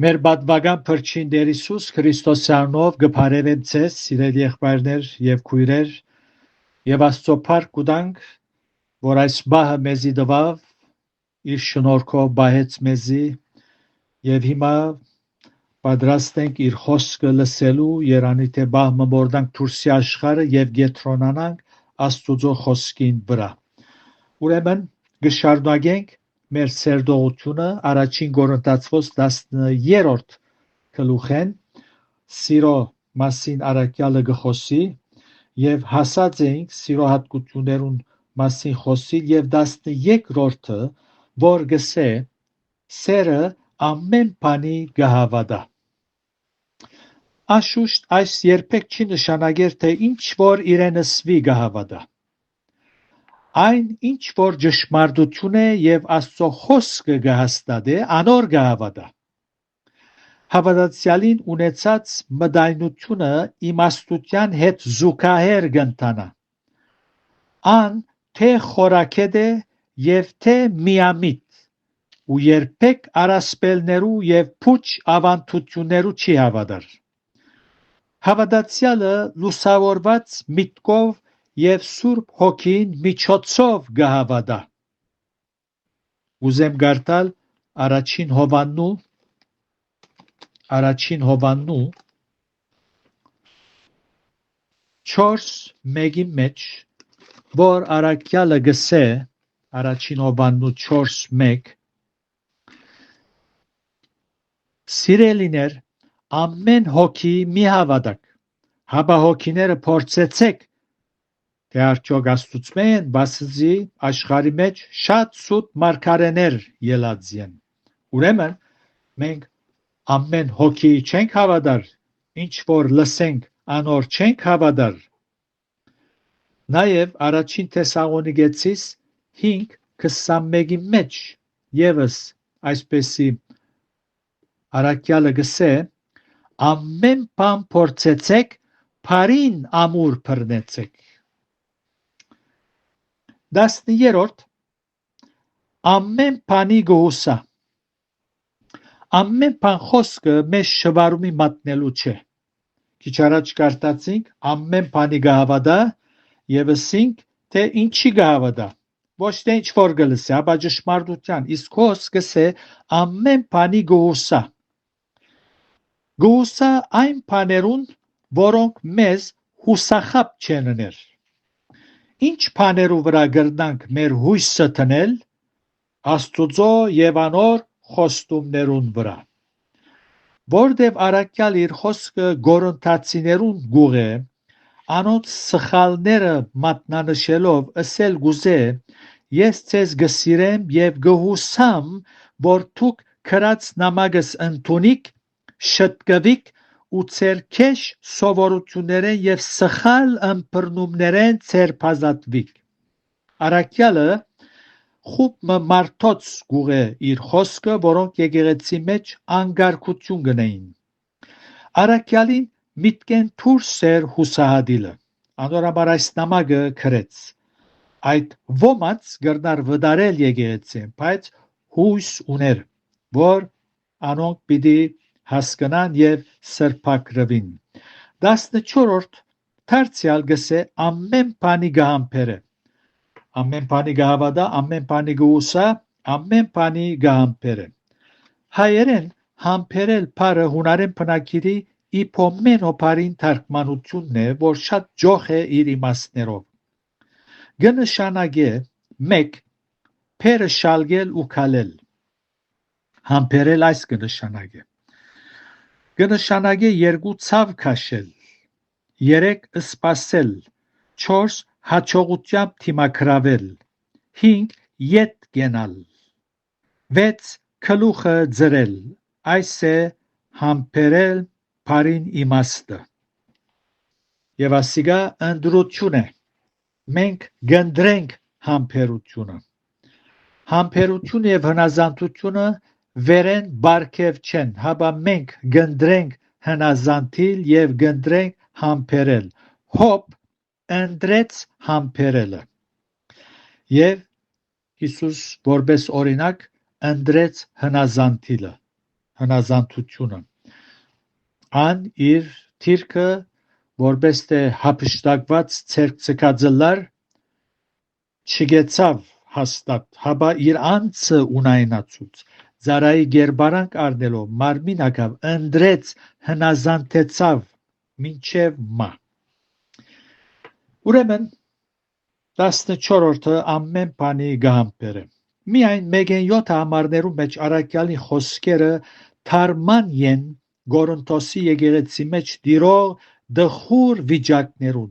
Մեր բադվական փրկին Տեր Հիսուս Քրիստոսի անունով գբարևեմ ձեզ, սիրելի եղբայրներ եւ քույրեր, եւ Աստծո փառք կուտանք, որ այս բահը մեզի տվավ, իր շնորհքով բահեց մեզի, եւ հիմա պատրաստ ենք իր խոսքը լսելու, երանի թե բահ մորդանք դուրսի աշխարհը եւ գետրոնանանք Աստծո խոսքին վրա։ Ուրեմն գշարունակենք մեր սերտողությունը առաջին Կորինթացոս 10-րդ գլուխեն սիրո մասին առաքյալը գխոսի եւ հասած էինք սիրո հատկություններուն մասին խոսիլ եւ 13-րդը որ գսե սերը ամեն բանի գահավադա Աշուշտ այս երբեք չի նշանակեր թե ինչ որ իրենսվի գահավադա Այն ինչ որ ճշմարտություն է եւ Աստծո խոսքը գահստադե անոր գահավադա Հավատացյալին ունեցած մտայնությունը իմաստության հետ զուգահեռ կընթանա Ան թե խորակետ է եւ թե միամիտ ու երբեք արասպելներու եւ փուչ ավանդություններու չի հավատար Հավատացյալը լուսավորված միտքով եւ Սուրբ Հոգին միջոցով գահավադա Ուզեմ գարտալ առաջին Հովաննու 4:1-ի մեջ որ առաքյալը գսե առաջին Հովաննու 4:1 Սիրելիներ ամեն հոգի մի հավատակ հաբա հոգիները փորձեցեք թե արդյոք Աստուծո են բասզի աշխարհի մեջ շատ սուտ մարգարեներ ելած են ուրեմն մենք ամեն հոգի չենք հավատար ինչ որ լսենք անոր չենք հավատար նաև առաջին Թեսաղոնիկեցիս 5:21-ի մեջ եւս այսպեսի առաքյալը գսե ամեն բան փորձեցեք բարին ամուր բռնեցեք 10-րդ ամեն բանի գոհուսա ամեն բան խոսքը մեզ շվարումի մատնելու չէ քիչ առաջ կարտացինք ամեն բանի գահավադա եւ ասինք թե ինչի գահավադա ոչ թե ինչ որ գլսի ապա ճշմարտության իսկ խոսքս է ամեն բանի գոհուսա գոհուսա այն բաներուն որոնք մեզ հուսախապ չեն ներ Ինչ բաներու վրա գրնանք մեր հույսը տնել Աստուծո եւ անոր խոստումներուն վրա Որտեւ առաքյալ իր խոսքը Կորինթացիներուն գուղե անոնց սխալները մատնանշելով ասել գուզե ես ձեզ գսիրեմ եւ գհուսամ որ դուք քրած նամակս ընդունիք շտկվիք ու ծեր քեշ սովորություններեն եւ սխալ ըմբռնումներեն ծերփազատվիք Առաքյալը խուբ մարդոց գուղե իր խոսքը որոնք եկեղեցի մեջ անկարգություն գնային Առաքյալին միտքեն դուրս էր հուսահատիլը անորաբար այս նամակը գրեց այդ ոմած գրնար վդարել եկեղեցին բայց հույս ուներ որ անոնք պիտի հասկանան եւ սրբակրվին 14-րդ դարձյալ գսե ամեն բանի գահամբերը ամեն բանի գահավադա ամեն բանի գուսա ամեն բանի գահամբերը հայերեն համբերել բառը հունարեն բնակիրի իփոմեն օփարին թարգմանությունն է որ շատ ջոխ է իր իմաստներով գնշանագե 1 փերը շալգել ու քալել համբերել այս գնշանագե Գնշանագե 2 ցավ քաշել 3 սպասել 4 հաջողությամբ թիմակրավել 5 ետ գենալ 6 քլուխը ձրել այս է համբերել բարին իմաստը եւ ասիգա ընդրություն է մենք գնդրենք համբերությունը համբերություն եւ հնազանդությունը վերեն բարգև չեն հաբա մենք գնդրենք հնազանդիլ եւ գնդրենք համբերել հոբ ընդրեց համբերելը եւ Հիսուս որպես օրինակ ընդրեց հնազանդիլը հնազանդությունը։ Ան իր թիրքը որպես թե հափշտակված ցերկցկածլար չգեցավ հաստատ, հաբա իր անձը ունայնացուց ծարայի գերբարանք առնելով մարմին ակավ ընդրեց հնազանդեցավ մինչև մա։ Ուրեմն 14-ը ամեն բանի գահամբեր է։ Միայն մեգեն 7 համարներու մեջ առաքյալի խոսքերը թարման են Գորընթոսի եկեղեցի մեջ դիրող դխուր վիճակներուն,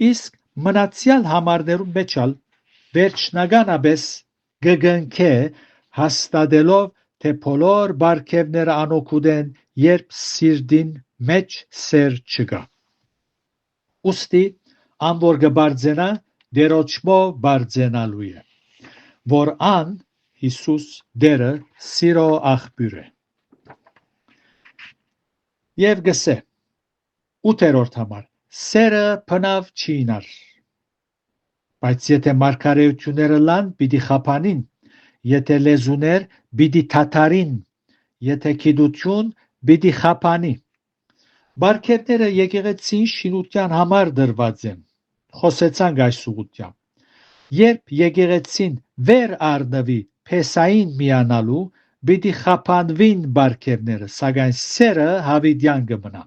իսկ մնացյալ համարներու մեջ ալ վերջնականապես գգնքե հաստատելով թե բոլոր բարգևները անօգուտ են, երբ սիրտին մեջ սեր չկա։ Ուստի ան որ կբարձենա դերոճմով բարձենալու է, որ ան Հիսուս դերը սիրո աղբյուր է։ Եվ գսե 8-րդ համար սերը բնավ չի ինար, բայց եթե մարգարեությունները լան պիտի խափանին, եթե լեզուներ պիտի թաթարին, եթե գիտություն պիտի խափանի։ Բարգևները եկեղեցին շինության համար դրված են, խոսեցանք այս ուղղությամբ։ Երբ եկեղեցին վեր առնվի փեսային միանալու, պիտի խափանվին բարգևները, սակայն սերը հավիտյան կմնա։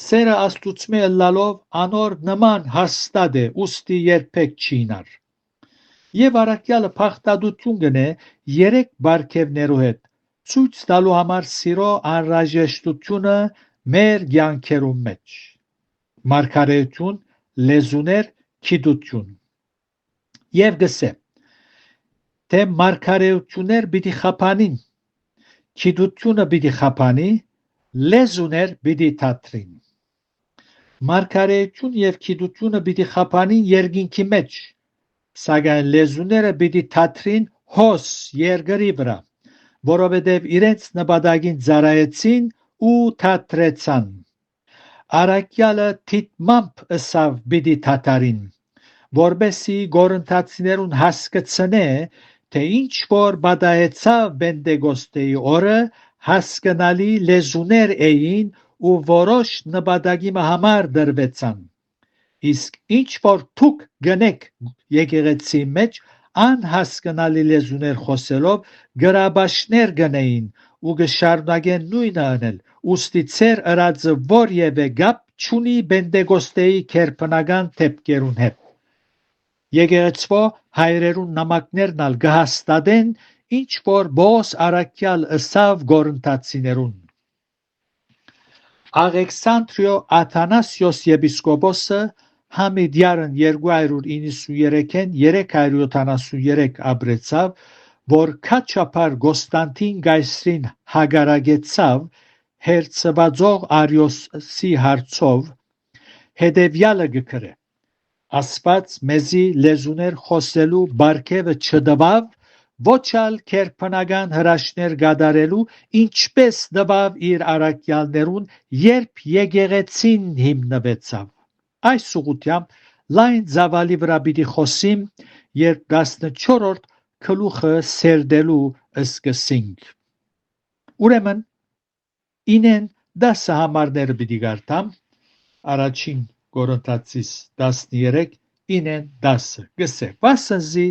Սերը Աստուծմե ըլլալով անոր նման հաստատ է, ուստի երբեք չի ինար։ Եվ առաքյալը փախտadutun գնե 3 բարգևներու հետ, ցույց տալու համար սիրո անհրաժեշտությունը մեր կյանքերու մեջ։ Մարգարեություն, լեզուներ, գիտություն։ Եվ գսե թե մարգարեություններ պիտի խափանին, գիտությունը պիտի խափանի, լեզուներ պիտի թատրին։ Մարգարեություն եւ գիտությունը պիտի խափանին երկինքի մեջ, սակայն լեզուները պիտի թատրին հոս երկրի վրա, որովհետեւ իրենց նպատակին ծառայեցին ու թատրեցան։ Առաքյալը թիտմամբ ըսավ պիտի թաթարին, որբեսի գորընթացիներուն հասկացնե, թե ինչ որ բադայեցավ Պենտեկոստեի օրը հասկանալի լեզուներ էին ու որոշ նպատակի համար դրվեցան, իսկ ինչ որ թուք գնեք եկեղեցի մեջ անհասկանալի լեզուներ խոսելով գրաբաշներ գնեին ու գշարունակեն նույնը անել, ուստի ծեր ըրածը որևէ գապ չունի Պենտեկոստեի քերբնական դեպքերուն հետ։ Եկեղեցվո հայրերուն նամակներն ալ գհաստատեն ինչ որ Բոս առաքյալ ըսավ գորընթացիներուն։ Աղեքսանդրիո Աթանասիոս եպիսկոպոսը Համիդյարն 293-ին 373 ապրեցավ, որ քաչապար Կոստանտին Գայսրին հագարագեցավ հերցվածող Արիոսի հարցով, հետևյալը գկրե. Աստված մեզի լեզուներ խոսելու բարգևը չտվավ, ոչ ալ քերբնական հրաշներ գադարելու, ինչպես տվավ իր առաքյալներուն, երբ եկեղեցին հիմնվեցավ։ Այս ուղղությամբ լայն ծավալի վրա պիտի խոսիմ, երբ 14-րդ գլուխը սերդելու սկսենք։ Ուրեմն ինեն 10 համարները պիտի գարտամ, առաջին Կորինթացիս 13 ինեն 10 գսե, վասնզի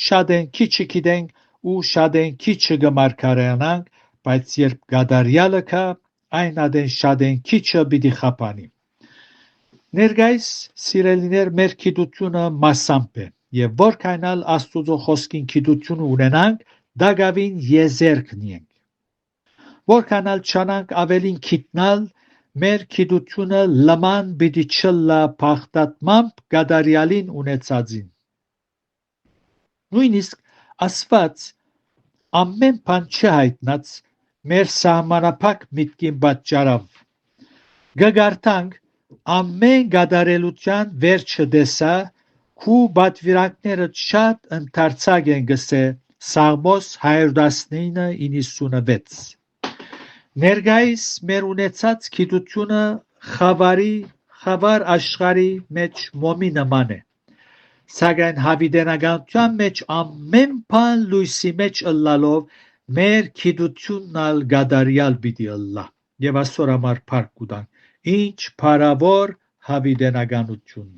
շատ են քիչը գիտենք ու շատ են քիչը գմարգարյանանք, բայց երբ գադարյալը կա, այն ադեն շատ են քիչը պիտի խափանի։ Ներկայիս սիրելիներ, մեր գիտությունը մասամբ է, եւ որքանալ Աստուծո խոսքին գիտություն ունենանք, դակավին եզերք նենք։ Որքանալ չանանք ավելին գիտնալ, մեր գիտությունը լման պիտի չլա փախտատմամբ գադարյալին ունեցածին։ Նույնիսկ Աստված ամեն բան չհայտնած մեր սահմանափակ միտքին պատճառով գգարտանք ամեն գադարելության վերջը դեսա քու պատվիրանքները շատ ընդարձակ են գսե Սաղմոս 119:96 Ներկայիս մեր ունեցած գիտությունը խավար աշխարհի մեջ մոմի նման է, սակայն հավիտենականության մեջ ամեն բան լույսի մեջ ըլլալով մեր քիդությունն ալ գադարյալ պիտի ըլլա եւ աստոր համար փառք կուտանք ինչ փարավոր հավիտենականություն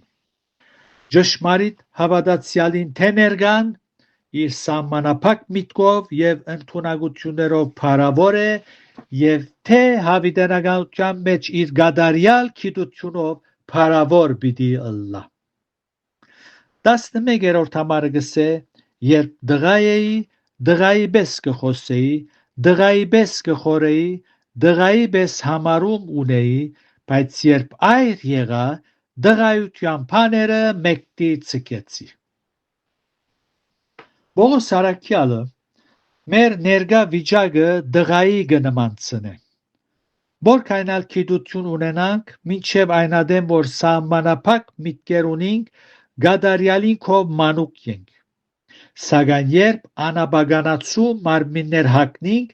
ճշմարիտ հավատացյալին թե ներգան իր սահմանափակ միտքով եւ ընդունակություններով փարավոր է եւ թե հավիտենականության մեջ իր գադարյալ քիդությունով փարավոր պիտի ըլլա 11-րդ համարը գսե երբ դղա էի դղայի պես կխոսեի դղայի պես կխորեի դղայի պես համարում ունեի բայց երբ այր եղա դղայության բաները մեկտի ցկեցի Բողոս Արաքյալը մեր ներկա վիճակը դղայի կնմանցնե Որքան ալ քիդություն ունենանք մինչև այնադեմ որ սահմանափակ միտքեր ունենք գադարյալին քով մանուկ ենք Սակայն երբ անաբագանացու մարմիններ հագնենք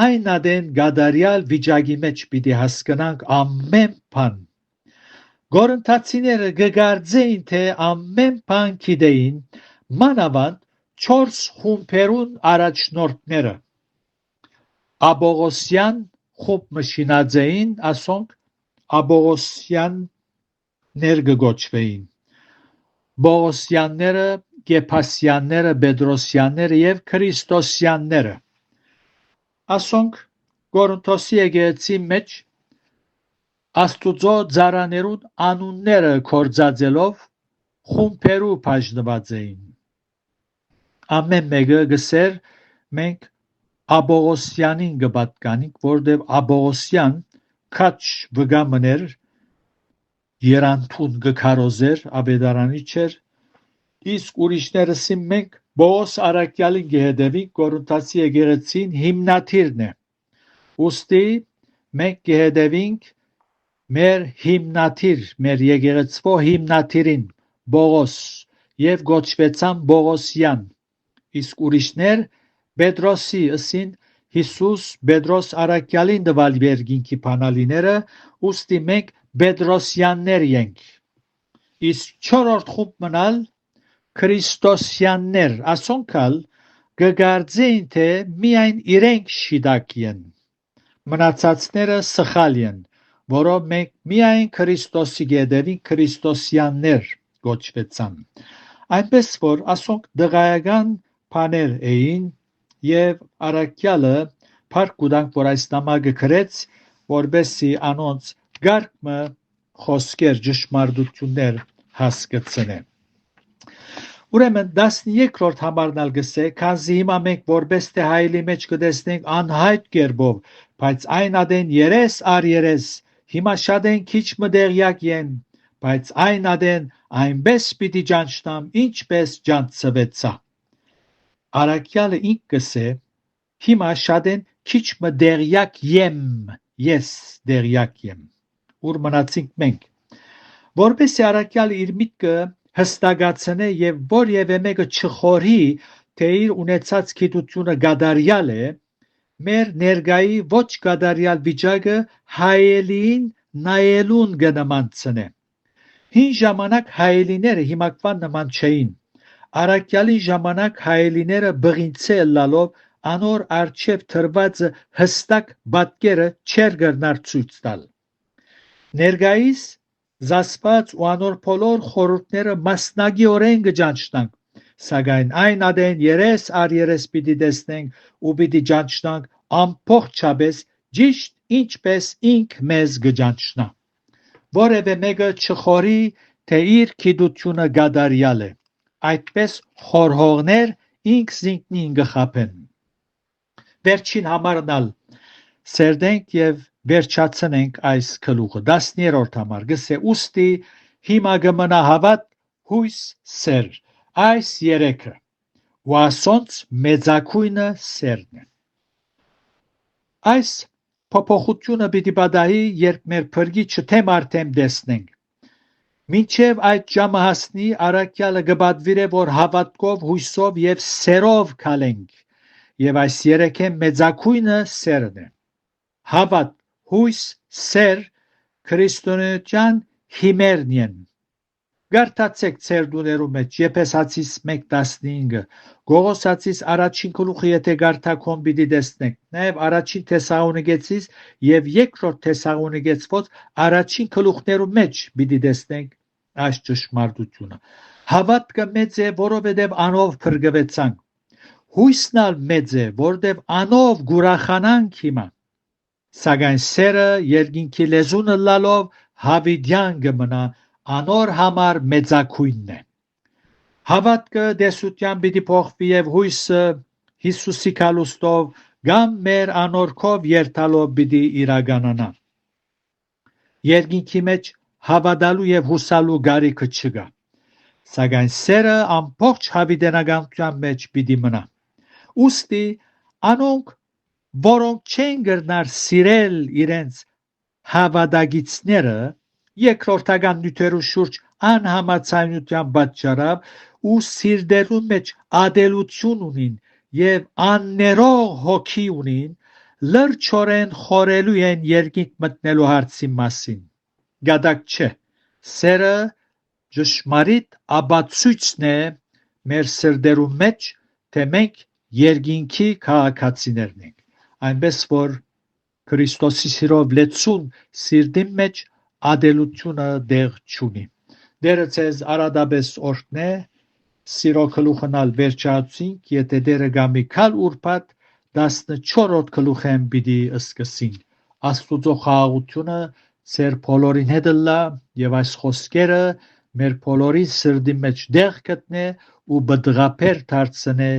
այն ադեն գադարյալ վիճակի մեջ պիտի հասկանանք ամեն բան Գորընթացիները գգարձեին թե ամեն բան գիտեին մանավանդ 4 խումբերուն առաջնորդները Աբողոսյան խումբ մշինաձեին ասոնք Աբողոսյաններ գոչվեին Բողոսյանները Գեփասյանները, Պետրոսյանները եւ Քրիստոսյանները ասոնք Կորինթոսի եկեղեցի մեջ Աստուծո ծառաներուն անունները կորցածելով խումբերու բաժնված էին ամեն մեկը գսեր մենք Աբողոսյանին կպատկանենք որտեղ Աբողոսյան քաչ վգամներ երանդուն գքարոզեր աբեդարանի չեր Իսկ ուրիշներսին մենք Բողոս Արաքյալին գեհդեվին Կորինթոսի եկեղեցին հիմնադիրն է Ոստի մենք գեհդեվինք մեր հիմնադիր մեր եկեղեցվո հիմնադիրին Բողոս եւ գոչվեցան Բողոսյան իսկ ուրիշներ Պետրոսի ըսին Հիսուս Պետրոս Արաքյալին դվալ վերգինքի բանալիները ուստի մենք Պետրոսյաններ ենք իսկ 4-րդ խումբ մնալ Քրիստոսյաններ ասոնքալ գգարձեին թե միայն իրենք շիդակ են մնացածները սխալ են որով մենք միայն Քրիստոսի գեդերին Քրիստոսյաններ գոչվեցան այնպես որ ասոնք դղայական բաներ էին եւ Արաքյալը փառք կուտանք որ այս նամակը գրեց որբեսի անոնց գարկմը խոսքեր ճշմարտություններ հասկացնեն Ուրեմն 13-րդ համարն ալ գսե, քանզի հիմա մենք որպես թե հայելի մեջ կտեսնենք անհայտ կերպով, բայց այն ադեն երես առ երես, հիմա շատ են քիչ մտեղյակ են, բայց այն ադեն այնպես պիտի ճանչնամ, ինչպես ճանցվեցա։ Արաքյալը ինք գսե, հիմա շատ են քիչ մտեղյակ եմ, ես դեղյակ եմ, ուր մնացինք մենք։ Որպես Արաքյալը իր միտքը հստակացնե եւ որևէ մեկը չխորի թե իր ունեցած գիտությունը գադարյալ է մեր ներգայի ոչ գադարյալ վիճակը հայելին նայելուն կնմանցնե հին ժամանակ հայելիները հիմակվան նման չէին Արաքյալի ժամանակ հայելիները բղինցե լալով անոր արչեւ թրված հստակ պատկերը չեր գտնար ցույց տալ ներգայիս Զասված ու անոր բոլոր խորհուրդները մասնագիորեն կճանչնանք, սակայն այն ադեն երես առ երես պիտի տեսնենք ու պիտի ճանչնանք ամբողջապես ճիշտ ինչպես ինք մեզ կճանչնա։ Որևէ մեկը չխորի, թե իր գիտությունը գադարյալ է, այդպես խորհողներ ինքս ինքնին կխաբեն։ Վերջին համարնալ սերդենք եւ վերջացնենք այս գլուխը 10-րդ համար գսե ուստի հիմա կմնա հավատ հույս սեր այս երեքը ու ասոնց մեծակույնը սերն է այս փոփոխությունը պիտի պատահի երբ մեր փրկիչը թեմ արդեմ տեսնենք մինչև այդ ժամը հասնի Արաքյալը կպատվիրե որ հավատքով հույսով եւ սերով քալենք եւ այս երեքը մեծակույնը սերն է հավատ հույս սեր քրիստոնեության հիմերն են Գարտացեք ծեր դուներու մեջ Եփեսացիս 1:15 Գողոսացիս առաջին գլուխը եթե գարտակոն պիտի տեսնեք նաև առաջին Թեսաղոնիկեցիս եւ երկրորդ Թեսաղոնիկեցվոց առաջին գլուխներու մեջ պիտի տեսնենք այս ճշմարտությունը հավատքը մեծ է որովհետեւ անով փրկվեցանք հույսնալ մեծ է որովհետեւ անով գուրախանանք հիմա սակայն սերը երկինքի լեզունը լալով հավիդյան կմնա անոր համար մեծակույնն է հավատքը դեսության պիտի փոխվի եւ հույսը Հիսուսի քալուստով կամ մեր անորքով երթալով պիտի իրականանա երկինքի մեջ հավատալու եւ հուսալու գարիքը չկա սակայն սերը ամբողջ հավիտենականության մեջ պիտի մնա ուստի անոնք որոնք չեն գրնար սիրել իրենց հավատագիցները երկրորդական նյութերու շուրջ անհամաձայնության պատճառով ու սիրտերու մեջ ադելություն ունին եւ աններող հոգի ունին լրջորեն խորելու են երկինք մտնելու հարցի մասին գադակ չէ սերը ճշմարիտ ապացույցն է մեր սրտերու մեջ թե մենք երկինքի քաղաքացիներն ենք այնպես որ Քրիստոսի սիրով լեցուն սիրտի մեջ ադելությունը դեղ չունի Դերը ցեզ արադաբես օրհնե սիրո գլուխնալ վերջացինք եթե դերը գամի քալ ուրբաթ 14-րդ գլուխեն պիտի սկսին Աստուծո խաղաղությունը ծեր բոլորին հետ լա եւ այս խոսքերը մեր բոլորի սրտի մեջ դեղ գտնե ու բդղապեր դարձնե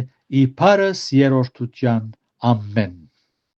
իբարս երրորդության ամեն